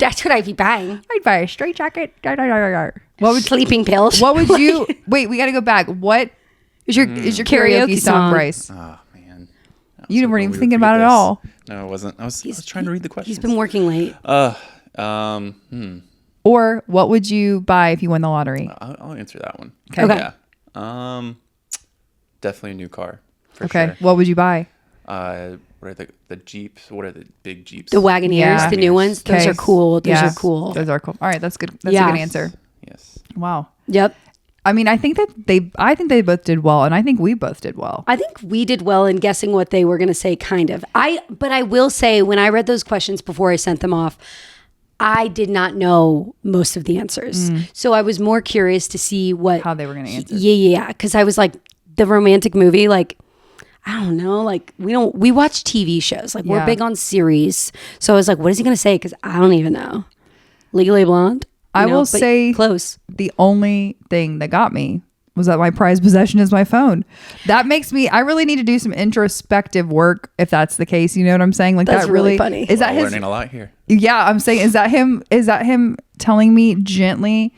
That's what I'd be buying. I'd buy a straight jacket. What would sleeping pills? What would you wait, we gotta go back. What is your karaoke song, Bryce? Oh man. You weren't even thinking about it at all. No, I wasn't. I was trying to read the question. He's been working late. Or what would you buy if you won the lottery? I'll answer that one. Okay. Yeah. Definitely a new car. Okay. Sure. What would you buy? What are the Jeeps? What are the big Jeeps? The Wagoneers, the new ones. Those are cool. Those are cool. Those are cool. All right, that's good. That's a good answer. Yes. Wow. Yep. I mean, I think they both did well, and I think we both did well. I think we did well in guessing what they were going to say, kind of. But I will say, when I read those questions before I sent them off, I did not know most of the answers. So I was more curious to see how they were going to answer. Yeah. Because I was like, the romantic movie, like, I don't know, like we watch TV shows, like we're big on series. So I was like, what is he going to say? Because I don't even know. Legally Blonde. I will say close. The only thing that got me was that my prized possession is my phone. That makes me, I really need to do some introspective work if that's the case. You know what I'm saying? Like that's that really funny. Is that his learning a lot here? Yeah, I'm saying, is that him telling me gently,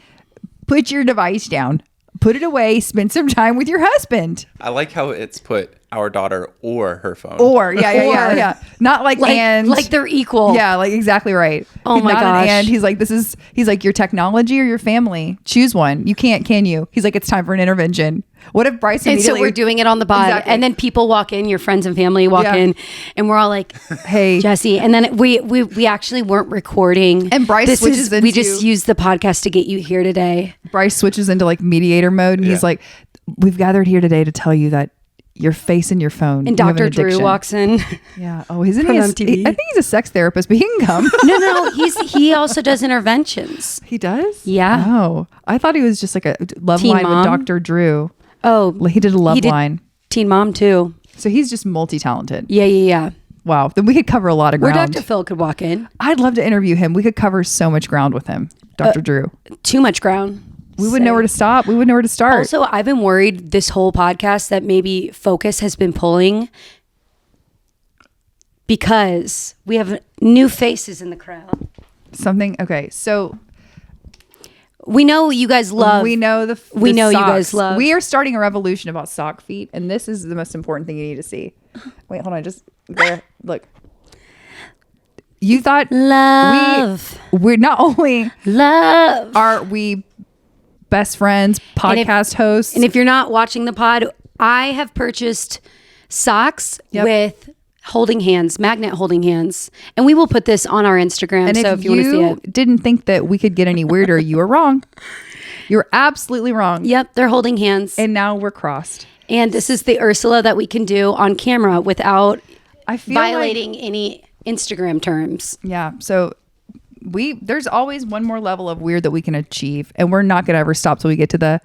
put your device down, put it away, spend some time with your husband. I like how it's put our daughter or her phone. Or yeah. Not like and like they're equal. Yeah, like exactly right. Oh my gosh. And he's like your technology or your family. Choose one. You can't, can you? He's like, it's time for an intervention. What if Bryce immediately... And so we're doing it on the pod. Exactly. And then people walk in, your friends and family walk in, and we're all like, hey, Jessi. And then we actually weren't recording. And Bryce switches into... We just used the podcast to get you here today. Bryce switches into like mediator mode, and he's like, we've gathered here today to tell you that your face in your phone. And You have an Dr. Drew addiction. walks in. Yeah. Oh, isn't From he? MTV. I think he's a sex therapist, but he can come. No, he also does interventions. He does? Yeah. Oh, I thought he was just like a love Teen line mom? with Dr. Drew. Oh, Like, he did a love did line. Teen Mom too. So he's just multi-talented. Yeah. Wow. Then we could cover a lot of Where ground. Dr. Phil could walk in. I'd love to interview him. We could cover so much ground with him, Dr. Drew. Too much ground. We wouldn't know where to stop. We wouldn't know where to start. Also, I've been worried this whole podcast that maybe focus has been pulling because we have new faces in the crowd. Okay. So We know you guys love. we know we know you socks. guys love. We are starting a revolution about sock feet, and this is the most important thing you need to see. Wait, hold on. Just there. Look. You thought love. we're not only Love. are we best friends, podcast hosts, And if you're not watching the pod, I have purchased socks Yep. with holding hands, magnet holding hands. And we will put this on our Instagram. and So if you want to see it. didn't think that we could get any weirder, you were wrong. You're absolutely wrong. Yep, they're holding hands. And now we're crossed. And this is the Ursula that we can do on camera without I feel violating any Instagram terms. Yeah. So there's always one more level of weird that we can achieve, and we're not gonna ever stop till we get to the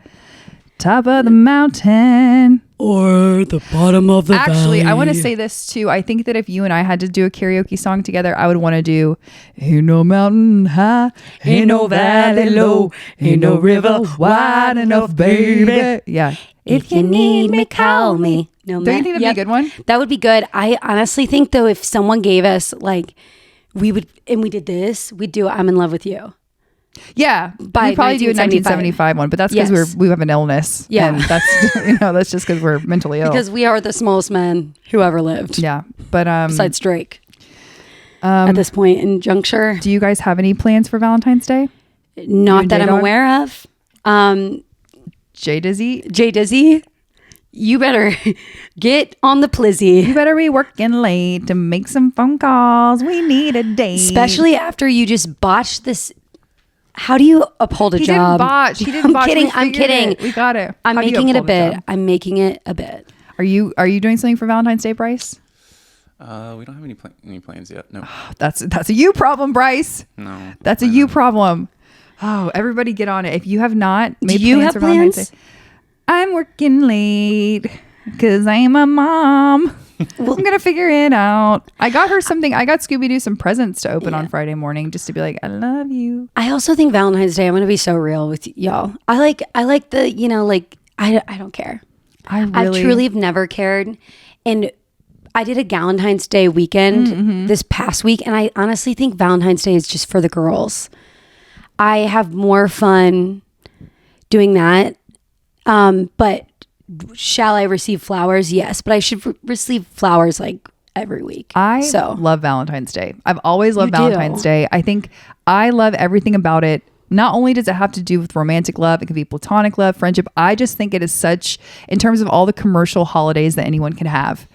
top of the mountain Or the bottom of the Actually, I want to say this too. I think that if you and I had to do a karaoke song together, I would want to do "Ain't no mountain high, ain't no valley low, ain't no river wide enough, baby." Yeah. If you need me, call me. No, Don't you think that'd be a good one? That would be good. I honestly think though, if someone gave us like, we did this, we'd do "I'm in Love with You." Yeah, By we probably do a 1975 one, but that's because Yes. we have an illness. Yeah. And that's that's just because we're mentally ill. Because we are the smallest men who ever lived. Yeah, but Besides Drake. At this point in juncture, do you guys have any plans for Valentine's Day? not that I'm J-Dog? aware of. Jay Dizzy, Jay Dizzy, you better get on the plizzy. you better be working late to make some phone calls. We need a date. Especially after you just botched this. How do you uphold a He job? didn't botch. He didn't I'm botch. kidding. We I'm figured kidding. it. We got it. I'm How do you making it a uphold a bit. job? I'm making it a bit. Are you doing something for Valentine's Day, Bryce? We don't have any plans yet. No. That's a you problem, Bryce. No. That's a you problem. Oh, everybody get on it. If you have not made you plans have for Valentine's plans? Day, I'm working late because I'm a mom. I'm going to figure it out. I got her something. I got Scooby-Doo some presents to open on Friday morning just to be like, I love you. I also think Valentine's Day, I'm going to be so real with y'all. I like the, I don't care. I truly have never cared. And I did a Valentine's Day weekend this past week. And I honestly think Valentine's Day is just for the girls. I have more fun doing that. But shall I receive flowers? Yes. But I should receive flowers like every week. I so love Valentine's Day. I've always loved You do. Valentine's Day. I think I love everything about it. Not only does it have to do with romantic love, it can be platonic love, friendship. I just think it is such, in terms of all the commercial holidays that anyone can have,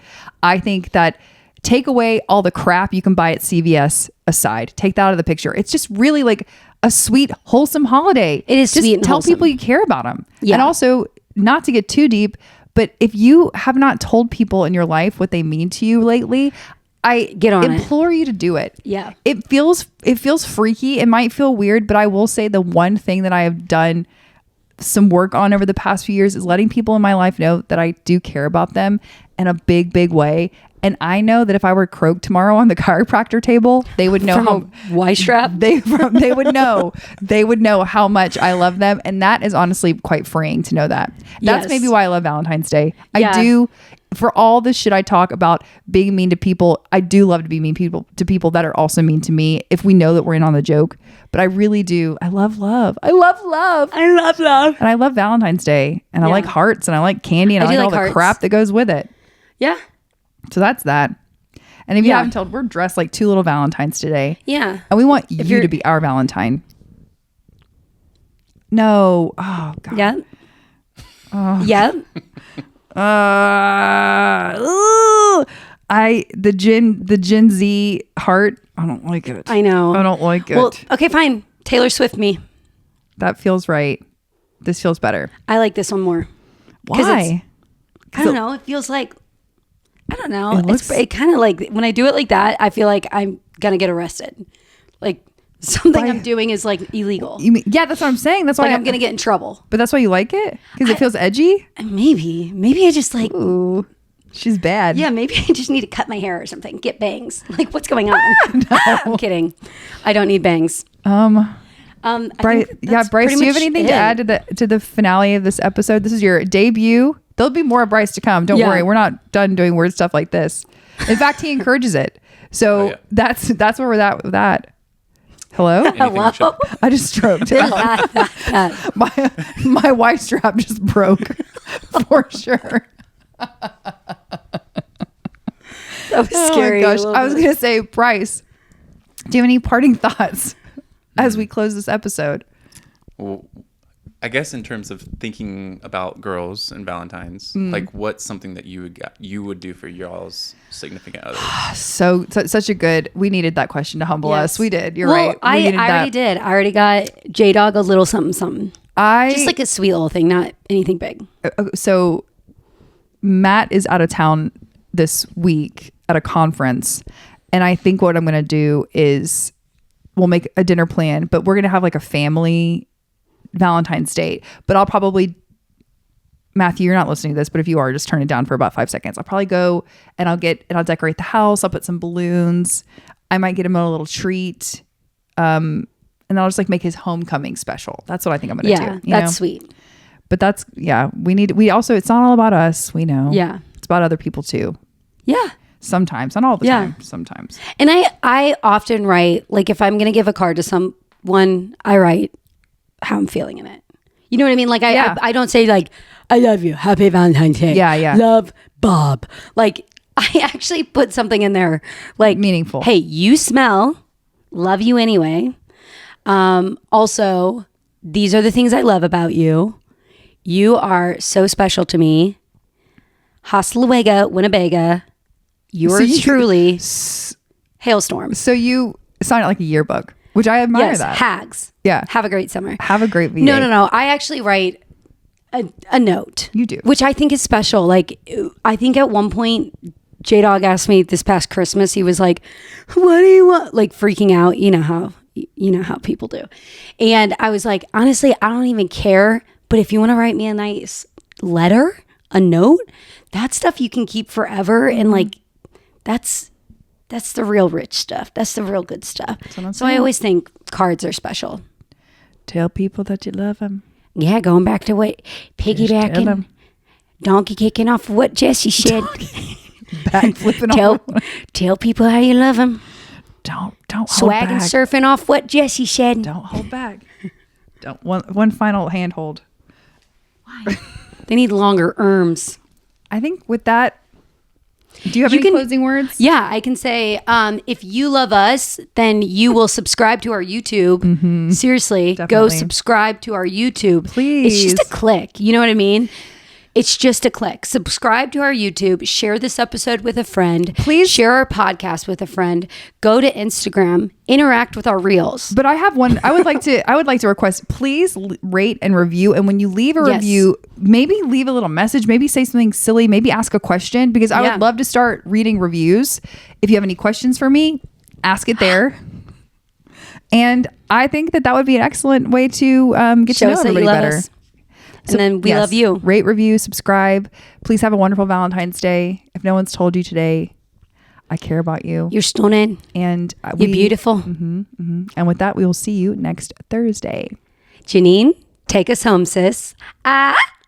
I think that take away all the crap you can buy at CVS aside. Take that out of the picture. It's just really like a sweet, wholesome holiday. It is just sweet and tell wholesome. people you care about them. Yeah. And also, not to get too deep, but if you have not told people in your life what they mean to you lately, I Get on it. implore you to do it. Yeah. It feels freaky. It might feel weird, but I will say the one thing that I have done some work on over the past few years is letting people in my life know that I do care about them in a big, big way. And I know that if I were croaked tomorrow on the chiropractor table, they would know From how a Y strap? they would know how much I love them. And that is honestly quite freeing to know that. That's Yes. maybe why I love Valentine's Day. Yeah. I do, for all the shit I talk about being mean to people, I do love to be mean to people that are also mean to me if we know that we're in on the joke. But I really do. I love love. I love love. I love love. And I love Valentine's Day. And I Yeah. like hearts and I like candy and I I do like all like the hearts. crap that goes with it. Yeah. So that's that. And if you Yeah. haven't told, we're dressed like two little Valentines today. Yeah. And we want you you're- to be our Valentine. No. Oh, God. Yeah. Yeah. The Gen Z heart, I don't like it. I know. I don't like it. Well, okay, fine. Taylor Swift me. That feels right. This feels better. I like this one more. Why? I don't know. It feels like, I don't know. It It kind of like, when I do it like that, I feel like I'm going to get arrested. Like something I'm doing is like illegal. You mean, yeah, that's what I'm saying. That's why Like I'm going to get in trouble. But that's why you like it? Because it feels edgy? Maybe I just like, Ooh, she's bad. yeah, maybe I just need to cut my hair or something. Get bangs. Like what's going on? I'm kidding. I don't need bangs. Bryce, Bryce, do you have anything to add to the finale of this episode? This is your debut. There'll be more Bryce to come. Don't worry. We're not done doing weird stuff like this. In fact, he encourages it. So that's where we're at with that. Hello? Hello? I just stroked. my Y strap just broke for sure. That was scary. Oh my gosh. I was going to say, Bryce, do you have any parting thoughts as we close this episode? Well, I guess in terms of thinking about girls and Valentine's, like what's something that you would do for y'all's significant other? So such a good. We needed that question to humble us. We did. You're right. I already did. I already got J-Dog a little something something. Just like a sweet little thing, not anything big. So Matt is out of town this week at a conference, and I think what I'm going to do is we'll make a dinner plan, but we're going to have like a family Valentine's date. But I'll probably, Matthew, you're not listening to this, but if you are, just turn it down for about 5 seconds. I'll probably go and I'll decorate the house. I'll put some balloons. I might get him a little treat. And I'll just like make his homecoming special. That's what I think I'm going to do. Yeah, that's sweet. But that's, we also, it's not all about us. We know. Yeah. It's about other people too. Yeah. Sometimes, not all the time. Sometimes. And I often write, like if I'm going to give a card to someone, I write how I'm feeling in it. You know what I mean? Like I don't say like, I love you. Happy Valentine's Day. Yeah. Love, Bob. Like I actually put something in there like meaningful. Hey, you smell. Love you anyway. Also, these are the things I love about you. You are so special to me. Hasta luego, Winnebago. Yours truly, Hailstorm. So you sign it like a yearbook, which I admire that. Hags. Yeah. Have a great summer. Have a great VA. No. I actually write a note. You do. Which I think is special. Like, I think at one point, J-Dog asked me this past Christmas, he was like, what do you want? Like freaking out. You know how people do. And I was like, honestly, I don't even care. But if you want to write me a nice letter, a note, that stuff you can keep forever. And like, that's the real rich stuff. That's the real good stuff. So I always think cards are special. Tell people that you love them. Yeah, going back to what piggybacking, donkey kicking off of what Jessi said. Back flipping tell people how you love them. Don't hold swag back. And surfing off what Jessi said. Don't hold back. Don't one final handhold. Why? They need longer arms. I think with that. Do you have any closing words? Yeah, I can say, if you love us, then you will subscribe to our YouTube. Mm-hmm. Seriously, Definitely. Go subscribe to our YouTube. Please. It's just a click. You know what I mean? It's just a click. Subscribe to our YouTube. Share this episode with a friend. Please share our podcast with a friend. Go to Instagram. Interact with our reels. But I have one. I would like to request. Please rate and review. And when you leave a review, maybe leave a little message. Maybe say something silly. Maybe ask a question, because I would love to start reading reviews. If you have any questions for me, ask it there. And I think that would be an excellent way to get to know everybody better. Us. And then we love you. Rate, review, subscribe. Please have a wonderful Valentine's Day. If no one's told you today, I care about you. You're stunning. And you're beautiful. And with that, we will see you next Thursday. Janine, take us home, sis.